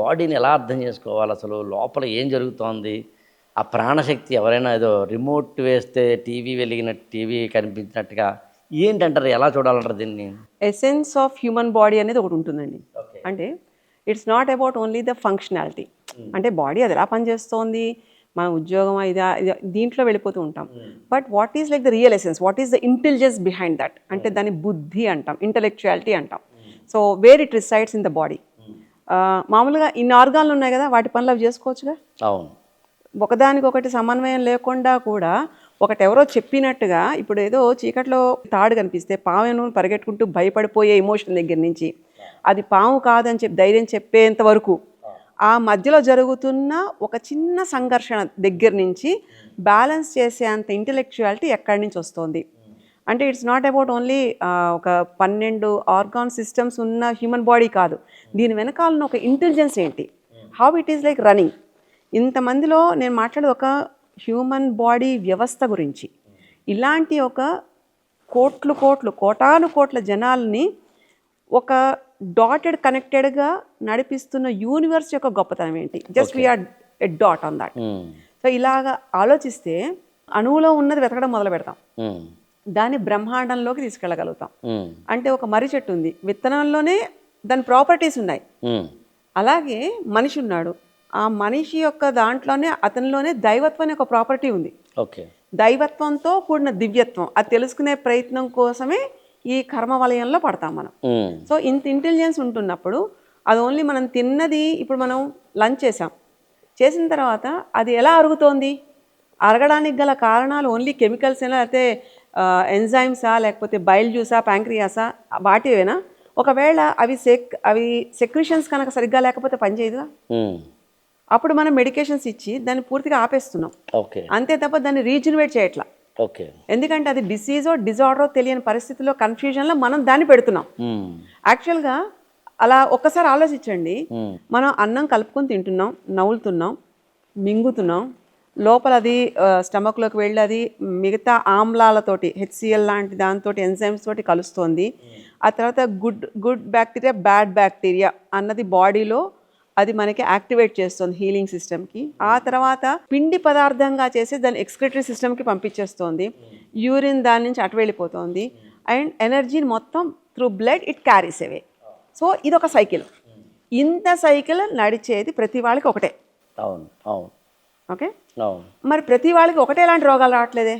బాడీని ఎలా అర్థం చేసుకోవాలి, అసలు లోపల ఏం జరుగుతోంది, ఆ ప్రాణశక్తి ఎవరైనా ఏదో రిమోట్ వేస్తే టీవీ వెలిగినట్టు టీవీ కనిపించినట్టుగా ఏంటంటారు, ఎలా చూడాలంటారు దీన్ని? ఎసెన్స్ ఆఫ్ హ్యూమన్ బాడీ అనేది ఒకటి ఉంటుందండి. ఓకే. అంటే it's not about only the functionality. అంటే బాడీ అది ఎలా పనిచేస్తోంది, మన ఉద్యోగం దీంట్లో వెళ్ళిపోతూ ఉంటాం. But what is like the real essence, what is the intelligence behind that, అంటే దాని బుద్ధి అంటాం, ఇంటలెక్చువాలిటీ అంటాం. So where it resides in the body. మామూలుగా ఇన్ని ఆర్గాన్లు ఉన్నాయి కదా, వాటి పనులు అవి చేసుకోవచ్చుగా. అవును. ఒకదానికొకటి సమన్వయం లేకుండా కూడా ఒకటి ఎవరో చెప్పినట్టుగా, ఇప్పుడు ఏదో చీకట్లో తాడు కనిపిస్తే పావును పరిగెట్టుకుంటూ భయపడిపోయే ఎమోషన్ దగ్గర నుంచి అది పాము కాదని చెప్పి ధైర్యం చెప్పేంత వరకు ఆ మధ్యలో జరుగుతున్న ఒక చిన్న సంఘర్షణ దగ్గర నుంచి బ్యాలెన్స్ చేసే అంత ఇంటెలెక్చువాలిటీ ఎక్కడి నుంచి వస్తుంది అంటే ఇట్స్ నాట్ అబౌట్ ఓన్లీ ఒక 12 ఆర్గాన్ సిస్టమ్స్ ఉన్న హ్యూమన్ బాడీ కాదు. దీని వెనకాలన్న ఒక ఇంటెలిజెన్స్ ఏంటి, how it is like running. ఇంతమందిలో నేను మాట్లాడే ఒక హ్యూమన్ బాడీ వ్యవస్థ గురించి. ఇలాంటి ఒక కోటాను కోట్ల జనాల్ని ఒక డాటెడ్ కనెక్టెడ్గా నడిపిస్తున్న యూనివర్స్ యొక్క గొప్పతనం ఏంటి. Just we are a dot on that. So ఇలాగా ఆలోచిస్తే అణువులో ఉన్నది వెతకడం మొదలు పెడతాం, దాన్ని బ్రహ్మాండంలోకి తీసుకెళ్ళగలుగుతాం. అంటే ఒక మర్రి చెట్టు ఉంది, విత్తనంలోనే దాని ప్రాపర్టీస్ ఉన్నాయి. అలాగే మనిషి ఉన్నాడు, ఆ మనిషి యొక్క దాంట్లోనే అతనిలోనే దైవత్వం అనే ఒక ప్రాపర్టీ ఉంది. ఓకే. దైవత్వంతో కూడిన దివ్యత్వం, అది తెలుసుకునే ప్రయత్నం కోసమే ఈ కర్మ వలయంలో పడతాం మనం. సో ఇంత ఇంటెలిజెన్స్ ఉంటున్నప్పుడు అది ఓన్లీ మనం తిన్నది, ఇప్పుడు మనం లంచ్ చేసిన తర్వాత అది ఎలా అరుగుతోంది, అరగడానికి గల కారణాలు ఓన్లీ కెమికల్స్ అయినా, లేకపోతే ఎంజైమ్సా, లేకపోతే బైల్ జ్యూసా, ప్యాంక్రియాసా, వాటివేనా? ఒకవేళ అవి సెక్రిషన్స్ కనుక సరిగ్గా లేకపోతే పనిచేయదుగా. అప్పుడు మనం మెడికేషన్స్ ఇచ్చి దాన్ని పూర్తిగా ఆపేస్తున్నాం. అంతే తప్ప దాన్ని రీజనరేట్ చేయట్లా. ఎందుకంటే అది డిసీజో డిజార్డరో తెలియని పరిస్థితిలో, కన్ఫ్యూజన్లో మనం దాన్ని పెడుతున్నాం. యాక్చువల్గా అలా ఒక్కసారి ఆలోచించండి. మనం అన్నం కలుపుకొని తింటున్నాం, నవ్వులుతున్నాం, మింగుతున్నాం, లోపల అది స్టమక్లోకి వెళ్ళి అది మిగతా ఆమ్లాలతోటి, HCl లాంటి దాంతో, ఎంజైమ్స్ తోటి కలుస్తోంది. ఆ తర్వాత గుడ్ బ్యాక్టీరియా, బ్యాడ్ బ్యాక్టీరియా అన్నది బాడీలో అది మనకి యాక్టివేట్ చేస్తుంది హీలింగ్ సిస్టమ్కి. ఆ తర్వాత పిండి పదార్థంగా చేసి దాన్ని ఎక్స్క్రిటరీ సిస్టమ్కి పంపించేస్తోంది. యూరిన్ దాని నుంచి అటు వెళ్ళిపోతుంది. అండ్ ఎనర్జీని మొత్తం through blood it carries away. So ఇది ఒక సైకిల్. ఇంత సైకిల్ నడిచేది ప్రతి వాళ్ళకి ఒకటే. ఓకే. మరి ప్రతి వాళ్ళకి ఒకటే లాంటి రోగాలు రావట్లేదే.